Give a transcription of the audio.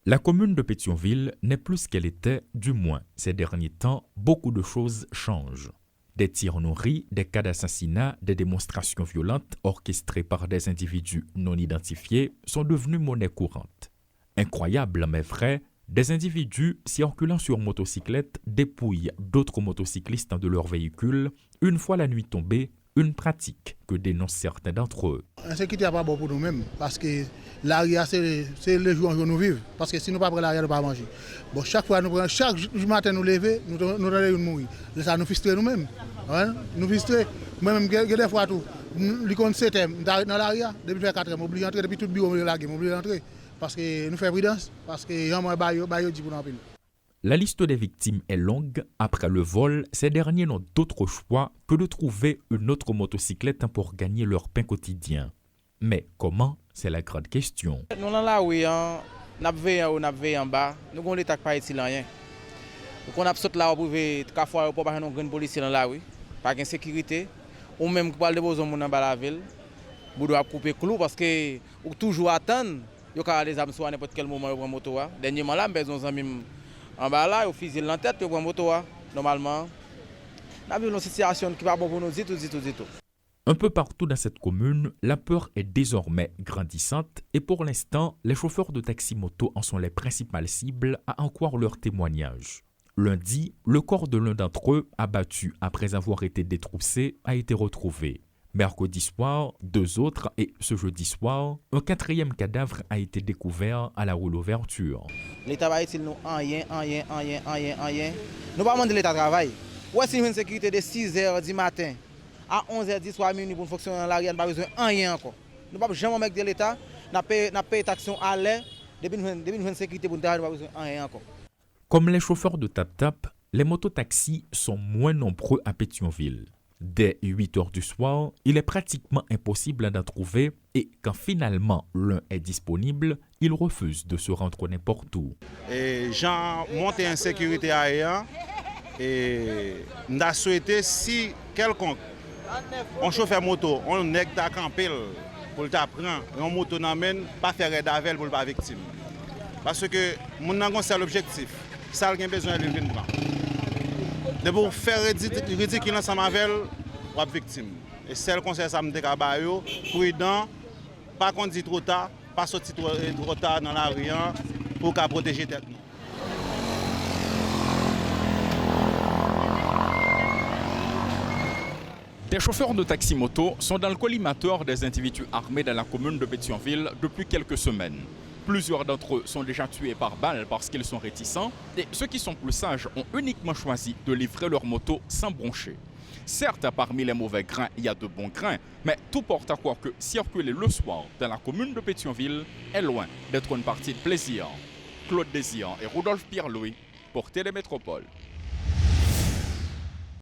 La commune de Pétionville n'est plus ce qu'elle était, du moins ces derniers temps, beaucoup de choses changent. Des tirs nourris, des cas d'assassinat, des démonstrations violentes orchestrées par des individus non identifiés sont devenus monnaie courante. Incroyable mais vrai, des individus circulant sur motocyclette dépouillent d'autres motocyclistes de leur véhicule une fois la nuit tombée, une pratique que dénoncent certains d'entre eux. L'insécurité n'est pas bon pour nous-mêmes parce que l'arrière, c'est le jour où nous vivons. Parce que si nous ne prenons pas l'arrière, nous ne pouvons pas manger. Bon, chaque fois, chaque matin, nous lever, nous allons mourir. Ça nous frustre nous-mêmes. Hein? Nous frustre. Moi-même, des fois, tout. Nous comptons 7 ans, dans l'arrière, depuis 4 ans, nous oublions d'entrer, depuis tout le bureau, nous oublions d'entrer. Parce que nous faisons prudence, parce que nous avons dit pour nous. La liste des victimes est longue. Après le vol, ces derniers n'ont d'autre choix que de trouver une autre motocyclette pour gagner leur pain quotidien. Mais comment? C'est la grande question. Nous dans la rue, nous avons en bas, nous avons l'État qui pas ici rien. Nous avons sauté là pour voir pour pas une police dans la rue, pas de sécurité, ou même pour aller besoin dans la ville, vous devez couper clou parce que ou toujours attendre, il y a des âmes à n'importe quel moment pour moto. Dernièrement là, besoin d'amis en bas là, au fusil en tête pour moto. Normalement, nous avons une situation qui va bon pour nous tout. Un peu partout dans cette commune, la peur est désormais grandissante et pour l'instant, les chauffeurs de taxi-moto en sont les principales cibles à en croire leurs témoignages. Lundi, le corps de l'un d'entre eux, abattu après avoir été détroussé, a été retrouvé. Mercredi soir, 2 autres et ce jeudi soir, un 4e cadavre a été découvert à la rue L'Ouverture. L'État va nous rien. Nous pas demander l'État travail. Ouais, c'est une sécurité de 6h du matin à 11h10 soit minuit pour fonctionner dans l'arrière, nous pas besoin de rien encore. Nous pas jamais avec de l'État, n'a payé taxation à l'air, depuis une sécurité pour nous pas besoin de rien encore. Comme les chauffeurs de tap-tap, les mototaxis sont moins nombreux à Pétionville. Dès 8h du soir, il est pratiquement impossible d'en trouver et quand finalement l'un est disponible, il refuse de se rendre n'importe où. J'en monte en sécurité aérienne et nous avons souhaité si quelconque on chauffeur moto, on n'est pas campé pour t'apprendre, on moto n'amène pas faire d'avel pour pas victime. Parce que mon avons c'est l'objectif, ça a besoin de venir prendre. De pour faire ridicule ensemble avec ou victime. Et c'est le conseil ça me décabayo, prudent, pas conduire trop tard, pas sortir trop tard dans la rue pour protéger tête. Des chauffeurs de taxi-moto sont dans le collimateur des individus armés dans la commune de Pétionville depuis quelques semaines. Plusieurs d'entre eux sont déjà tués par balle parce qu'ils sont réticents et ceux qui sont plus sages ont uniquement choisi de livrer leur moto sans broncher. Certes, parmi les mauvais grains, il y a de bons grains, mais tout porte à croire que circuler le soir dans la commune de Pétionville est loin d'être une partie de plaisir. Claude Désir et Rudolph Pierre-Louis pour Télémétropole.